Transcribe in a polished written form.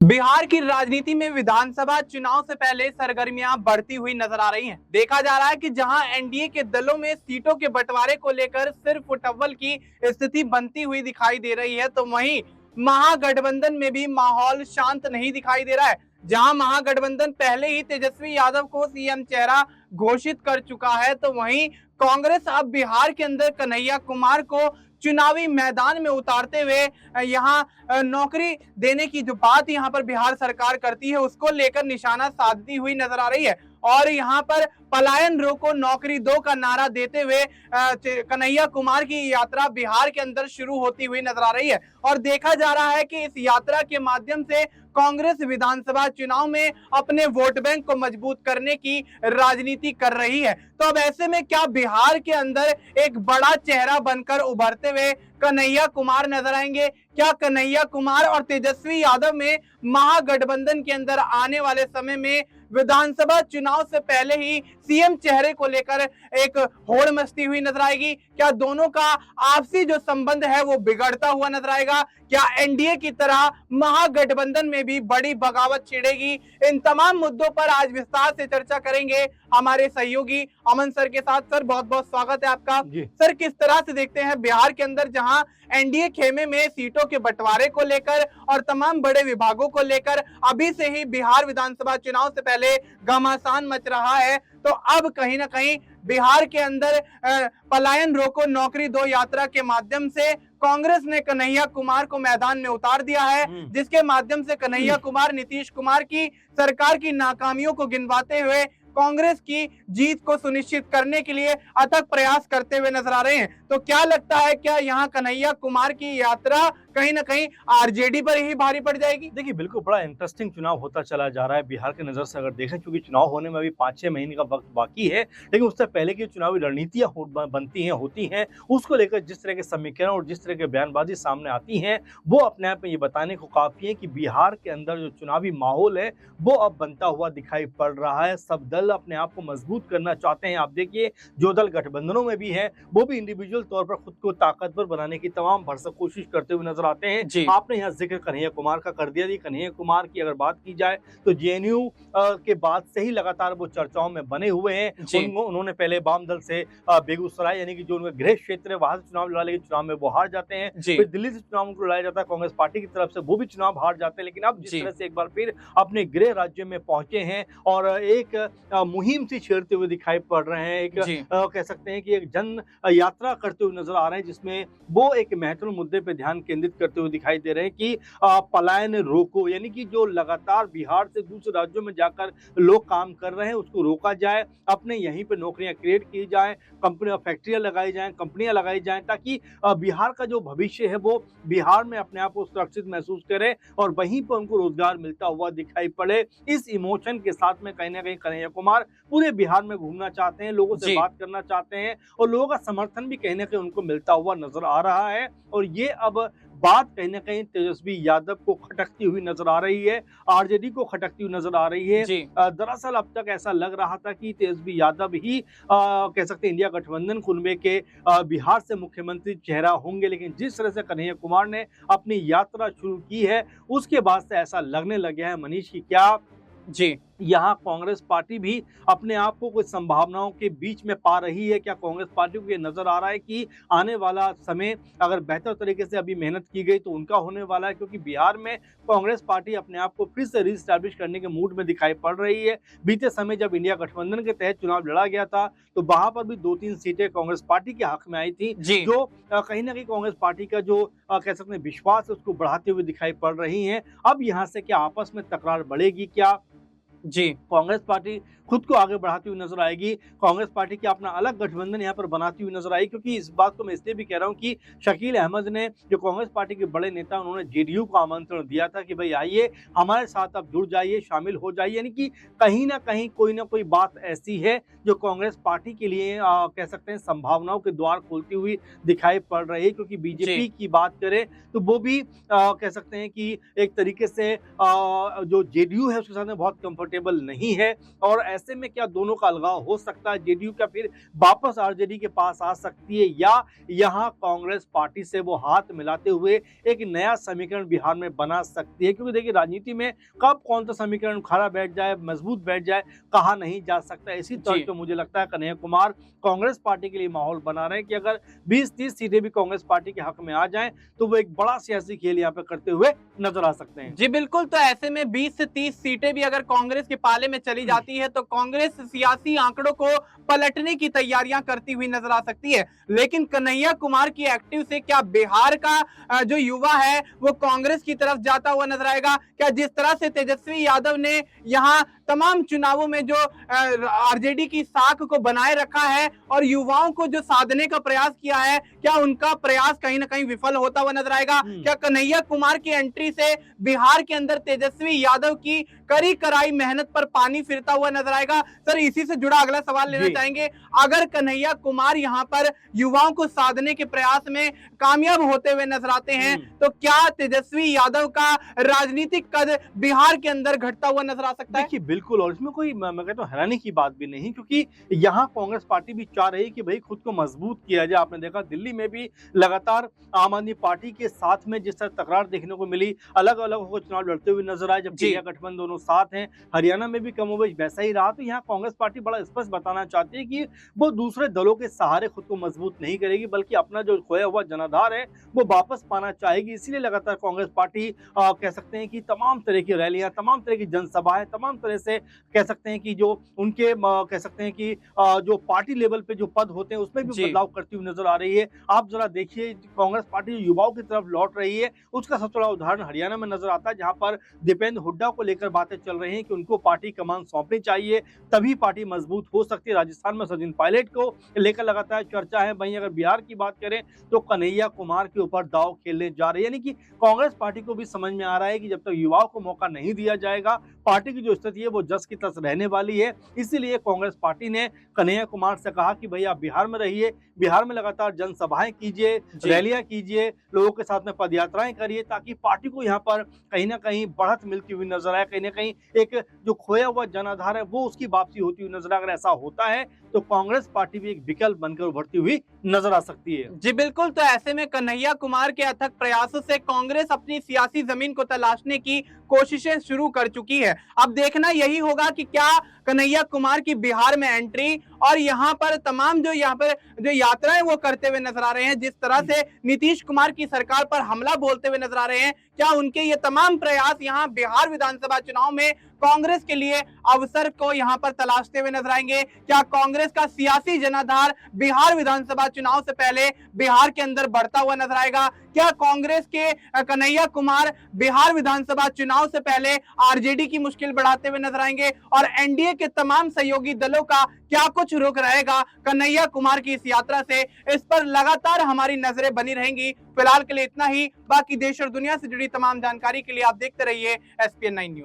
बिहार की राजनीति में विधानसभा चुनाव से पहले सरगर्मियां बढ़ती हुई नजर आ रही हैं। देखा जा रहा है कि जहां एनडीए के दलों में सीटों के बंटवारे को लेकर सिर्फ उठव्वल की स्थिति बनती हुई दिखाई दे रही है, तो वहीं महागठबंधन में भी माहौल शांत नहीं दिखाई दे रहा है। जहां महागठबंधन पहले ही तेजस्वी यादव को सीएम चेहरा घोषित कर चुका है, तो वहीं कांग्रेस अब बिहार के अंदर कन्हैया कुमार को चुनावी मैदान में उतारते हुए यहाँ नौकरी देने की जो बात यहाँ पर बिहार सरकार करती है उसको लेकर निशाना साधती हुई नजर आ रही है। और यहाँ पर पलायन रोको नौकरी दो का नारा देते हुए कन्हैया कुमार की यात्रा बिहार के अंदर शुरू होती हुई नजर आ रही है। और देखा जा रहा है कि इस यात्रा के माध्यम से कांग्रेस विधानसभा चुनाव में अपने वोट बैंक को मजबूत करने की राजनीति कर रही है। तो अब ऐसे में क्या बिहार के अंदर एक बड़ा चेहरा बनकर उभरते हुए कन्हैया कुमार नजर आएंगे? क्या कन्हैया कुमार और तेजस्वी यादव में महागठबंधन के अंदर आने वाले समय में विधानसभा चुनाव से पहले ही सीएम चेहरे को लेकर एक होड़ मचती हुई नजर आएगी? क्या दोनों का आपसी जो संबंध है वो बिगड़ता हुआ नजर आएगा? क्या एनडीए की तरह महागठबंधन में भी बड़ी बगावत छिड़ेगी? इन तमाम मुद्दों पर आज विस्तार से चर्चा करेंगे हमारे सहयोगी अमन सर के साथ। सर, बहुत बहुत स्वागत है आपका। सर, किस तरह से देखते हैं बिहार के अंदर जहां एनडीए खेमे में सीटों के बंटवारे को लेकर और तमाम बड़े विभागों को लेकर अभी से ही बिहार विधानसभा चुनाव से पहले घमासान मच रहा है, तो अब कहीं ना कहीं बिहार के अंदर पलायन रोको नौकरी दो यात्रा के माध्यम से कांग्रेस ने कन्हैया कुमार को मैदान में उतार दिया है, जिसके माध्यम से कन्हैया कुमार नीतीश कुमार की सरकार की नाकामियों को गिनवाते हुए कांग्रेस की जीत को सुनिश्चित करने के लिए अथक प्रयास करते हुए नजर आ रहे हैं। तो क्या लगता है, क्या यहाँ कन्हैया कुमार की यात्रा कहीं ना कहीं आरजेडी पर ही भारी पड़ जाएगी? देखिए, बिल्कुल बड़ा इंटरेस्टिंग चुनाव होता चला जा रहा है बिहार के नज़र से अगर देखें, क्योंकि चुनाव होने में अभी 5-6 महीने का वक्त बाकी है, लेकिन उससे पहले की चुनावी रणनीतियां बनती हैं, होती हैं, उसको लेकर जिस तरह के समीकरण और जिस तरह के बयानबाजी सामने आती हैं, वो अपने आप में ये बताने को काफ़ी है कि बिहार के अंदर जो चुनावी माहौल है वो अब बनता हुआ दिखाई पड़ रहा है। सब दल अपने आप को मजबूत करना चाहते हैं। आप देखिए, जो दल गठबंधनों में भी है वो भी इंडिविजुअल तौर पर खुद को ताकतवर बनाने की तमाम भरसक कोशिश करते हुए नजर आते हैं। आपने यहाँ जिक्र कन्हैया कुमार का कर दिया। कन्हैया कुमार की अगर बात की जाए तो जेएनयू के बाद से ही लगातार वो चर्चाओं में बने हुए हैं। उन्होंने पहले वाम दल से बेगूसराय यानी कि जो उनका गृह क्षेत्र है वहां से चुनाव लड़ा, लेकिन चुनाव में वो हार जाते हैं। फिर दिल्ली से चुनाव को लड़ाया जाता है कांग्रेस पार्टी की तरफ से, वो भी चुनाव हार जाते हैं। लेकिन अब जिस तरह से एक बार फिर अपने गृह राज्य में पहुंचे हैं और एक मुहिम सी छेड़ते हुए दिखाई पड़ रहे हैं, एक कह सकते हैं कि एक जन यात्रा करते हुए नजर आ रहे हैं, जिसमें वो एक महत्वपूर्ण मुद्दे पे ध्यान केंद्रित करते हुए दिखाई दे रहे हैं कि पलायन रोको, यानी कि जो लगातार बिहार से दूसरे राज्यों में जाकर लोग काम कर रहे हैं उसको रोका जाए, अपने यहीं पे नौकरियां क्रिएट की जाए, कंपनियां फैक्ट्रियां लगाई जाएं, कंपनियां लगाई जाएं, ताकि बिहार का जो भविष्य है वो बिहार में अपने आप को सुरक्षित महसूस करे और वहीं पर उनको रोजगार मिलता हुआ दिखाई पड़े। इस इमोशन के साथ में कहीं ना कहीं कन्हैया कुमार पूरे बिहार में घूमना चाहते हैं, लोगों से बात करना चाहते हैं और लोगों का समर्थन भी कहीं ना कहीं उनको मिलता हुआ नजर आ रहा है। और ये अब बात कहीं ना कहीं तेजस्वी यादव को खटकती हुई नजर आ रही है, आरजेडी को खटकती हुई नजर आ रही है। दरअसल अब तक ऐसा लग रहा था कि तेजस्वी यादव ही कह सकते हैं इंडिया गठबंधन कुनबे के बिहार से मुख्यमंत्री चेहरा होंगे, लेकिन जिस तरह से कन्हैया कुमार ने अपनी यात्रा शुरू की है उसके बाद से ऐसा लगने लग गया है मनीष की क्या यहाँ कांग्रेस पार्टी भी अपने आप को कुछ संभावनाओं के बीच में पा रही है? क्या कांग्रेस पार्टी को ये नजर आ रहा है कि आने वाला समय अगर बेहतर तरीके से अभी मेहनत की गई तो उनका होने वाला है? क्योंकि बिहार में कांग्रेस पार्टी अपने आप को फिर से रीस्टैब्लिश करने के मूड में दिखाई पड़ रही है। बीते समय जब इंडिया गठबंधन के तहत चुनाव लड़ा गया था तो वहां पर भी 2-3 सीटें कांग्रेस पार्टी के हक में आई थी, जो कहीं ना कहीं कांग्रेस पार्टी का जो कह सकते हैं विश्वास है उसको बढ़ाते हुए दिखाई पड़ रही है। अब यहाँ से क्या आपस में तकरार बढ़ेगी? क्या कांग्रेस पार्टी खुद को आगे बढ़ाती हुई नजर आएगी? कांग्रेस पार्टी की अपना अलग गठबंधन यहाँ पर बनाती हुई नजर आएगी? क्योंकि इस बात को मैं इसलिए भी कह रहा हूँ कि शकील अहमद ने, जो कांग्रेस पार्टी के बड़े नेता, उन्होंने जेडीयू को आमंत्रण दिया था कि भाई आइए हमारे साथ आप जुड़ जाइए, शामिल हो जाइए। यानी कि कहीं ना कहीं कोई ना कोई बात ऐसी है जो कांग्रेस पार्टी के लिए कह सकते हैं संभावनाओं के द्वार खोलती हुई दिखाई पड़ रही है। क्योंकि बीजेपी की बात करें तो वो भी कह सकते हैं कि एक तरीके से जो जेडीयू है उसके साथ में बहुत कंफर्टेबल कंफर्टेबल नहीं है और ऐसे में क्या दोनों का अलगाव हो सकता है, जेडीयू क्या फिर वापस आरजेडी के पास आ सकती है या यहाँ कांग्रेस पार्टी से वो हाथ मिलाते हुए एक नया समीकरण बिहार में बना सकती है। क्योंकि देखिए राजनीति में कब कौन सा समीकरण खड़ा बैठ जाए, मजबूत बैठ जाए, कहा नहीं जा सकता। इसी तौर पे मुझे लगता है कन्हैया कुमार कांग्रेस पार्टी के लिए माहौल बना रहे हैं कि अगर 20-30 सीटें भी कांग्रेस पार्टी के हक में आ जाएं तो वो एक बड़ा सियासी खेल यहाँ पे करते हुए नजर आ सकते हैं। जी बिल्कुल, तो ऐसे में 20 से 30 सीटें भी अगर कांग्रेस के पाले में चली जाती है तो कांग्रेस सियासी आंकड़ों को पलटने की तैयारियां करती हुई नजर आ सकती है। लेकिन कन्हैया कुमार की एक्टिव से क्या बिहार का जो युवा है वो कांग्रेस की तरफ जाता हुआ नजर आएगा? क्या जिस तरह से तेजस्वी यादव ने यहाँ तमाम चुनावों में जो आरजेडी की साख को बनाए रखा है और युवाओं को जो साधने का प्रयास किया है, क्या उनका प्रयास कहीं ना कहीं विफल होता हुआ नजर आएगा? क्या कन्हैया कुमार की एंट्री से बिहार के अंदर तेजस्वी यादव की कड़ी कराई मेहनत पर पानी फिरता हुआ नजर आएगा? सर, इसी से जुड़ा अगला सवाल लेना चाहेंगे। अगर कन्हैया कुमार यहाँ पर युवाओं को साधने के प्रयास में कामयाब होते हुए नजर आते हैं तो क्या तेजस्वी यादव का राजनीतिक कद बिहार के अंदर घटता हुआ नजर आ सकता है? देखिए बिल्कुल, और इसमें कोई मैं कहता हूँ हैरानी की बात भी नहीं, क्योंकि यहाँ कांग्रेस पार्टी भी चाह रही कि भाई खुद को मजबूत किया जाए। आपने देखा दिल्ली में भी लगातार आम आदमी पार्टी के साथ में जिस तरह तकरार देखने को मिली, अलग अलग होकर चुनाव लड़ते हुए नजर आए, जब इंडिया गठबंधन दोनों साथ हैं, हरियाणा में भी कमोबेश वैसा ही रहा। तो यहाँ कांग्रेस पार्टी बड़ा स्पष्ट बताना चाहती है कि वो दूसरे दलों के सहारे खुद को मजबूत नहीं करेगी, बल्कि अपना जो खोया हुआ जनाधार है वो वापस पाना चाहेगी। इसीलिए लगातार कांग्रेस पार्टी कह सकते हैं कि तमाम तरह की रैलियां, तमाम तरह की जनसभाएं, तमाम तरह से कह सकते हैं कि जो उनके कह सकते हैं कि जो पार्टी लेवल पे जो पद होते हैं उसमें भी बदलाव करती हुई नजर आ रही है। आप जरा देखिए कांग्रेस पार्टी युवाओं की तरफ लौट रही है, उसका सबसे बड़ा उदाहरण हरियाणा में नजर आता है, जहां पर दीपेंद्र हुड्डा को लेकर बातें चल रही हैं कि उनको पार्टी कमान सौंपनी चाहिए, तभी पार्टी मजबूत हो सकती है। राजस्थान में सचिन पायलट को लेकर लगातार चर्चा है। वहीं अगर बिहार की बात करें तो कन्हैया कुमार के ऊपर दांव खेलने जा रही है। यानी कि कांग्रेस पार्टी को भी समझ में आ रहा है कि जब तक युवाओं को मौका नहीं दिया जाएगा, पार्टी की जो स्थिति है वो जस की तस रहने वाली है। इसीलिए कांग्रेस पार्टी ने कन्हैया कुमार से कहा कि भाई आप बिहार में रहिए, बिहार में लगातार जनसभाएं कीजिए, रैलियां कीजिए, लोगों के साथ में पदयात्राएं करिए, ताकि पार्टी को यहाँ पर कहीं ना कहीं बढ़त मिलती हुई नजर आए, कहीं ना कहीं एक जो खोया हुआ जनाधार है वो उसकी वापसी होती हुई नजर आए। अगर ऐसा होता है तो कांग्रेस पार्टी भी एक विकल्प बनकर उभरती हुई नजर आ सकती है। जी बिल्कुल, तो ऐसे में कन्हैया कुमार के अथक प्रयासों से कांग्रेस अपनी सियासी जमीन को तलाशने की कोशिशें शुरू कर चुकी है। अब देखना यही होगा कि क्या कन्हैया कुमार की बिहार में एंट्री और यहाँ पर तमाम जो यात्राएं वो करते हुए नजर आ रहे हैं, जिस तरह से नीतीश कुमार की सरकार पर हमला बोलते हुए नजर आ रहे हैं, क्या उनके ये तमाम प्रयास यहाँ बिहार विधानसभा चुनाव में कांग्रेस के लिए अवसर को यहाँ पर तलाशते हुए नजर आएंगे? क्या कांग्रेस का सियासी जनाधार बिहार विधानसभा चुनाव से पहले बिहार के अंदर बढ़ता हुआ नजर आएगा? क्या कांग्रेस के कन्हैया कुमार बिहार विधानसभा चुनाव से पहले आरजेडी की मुश्किल बढ़ाते हुए नजर आएंगे? और एनडीए के तमाम सहयोगी दलों का क्या कुछ रुख रहेगा कन्हैया कुमार की इस यात्रा से? इस पर लगातार हमारी नजरें बनी रहेंगी। फिलहाल के लिए इतना ही। बाकी देश और दुनिया से जुड़ी तमाम जानकारी के लिए आप देखते रहिए SPN9 न्यूज।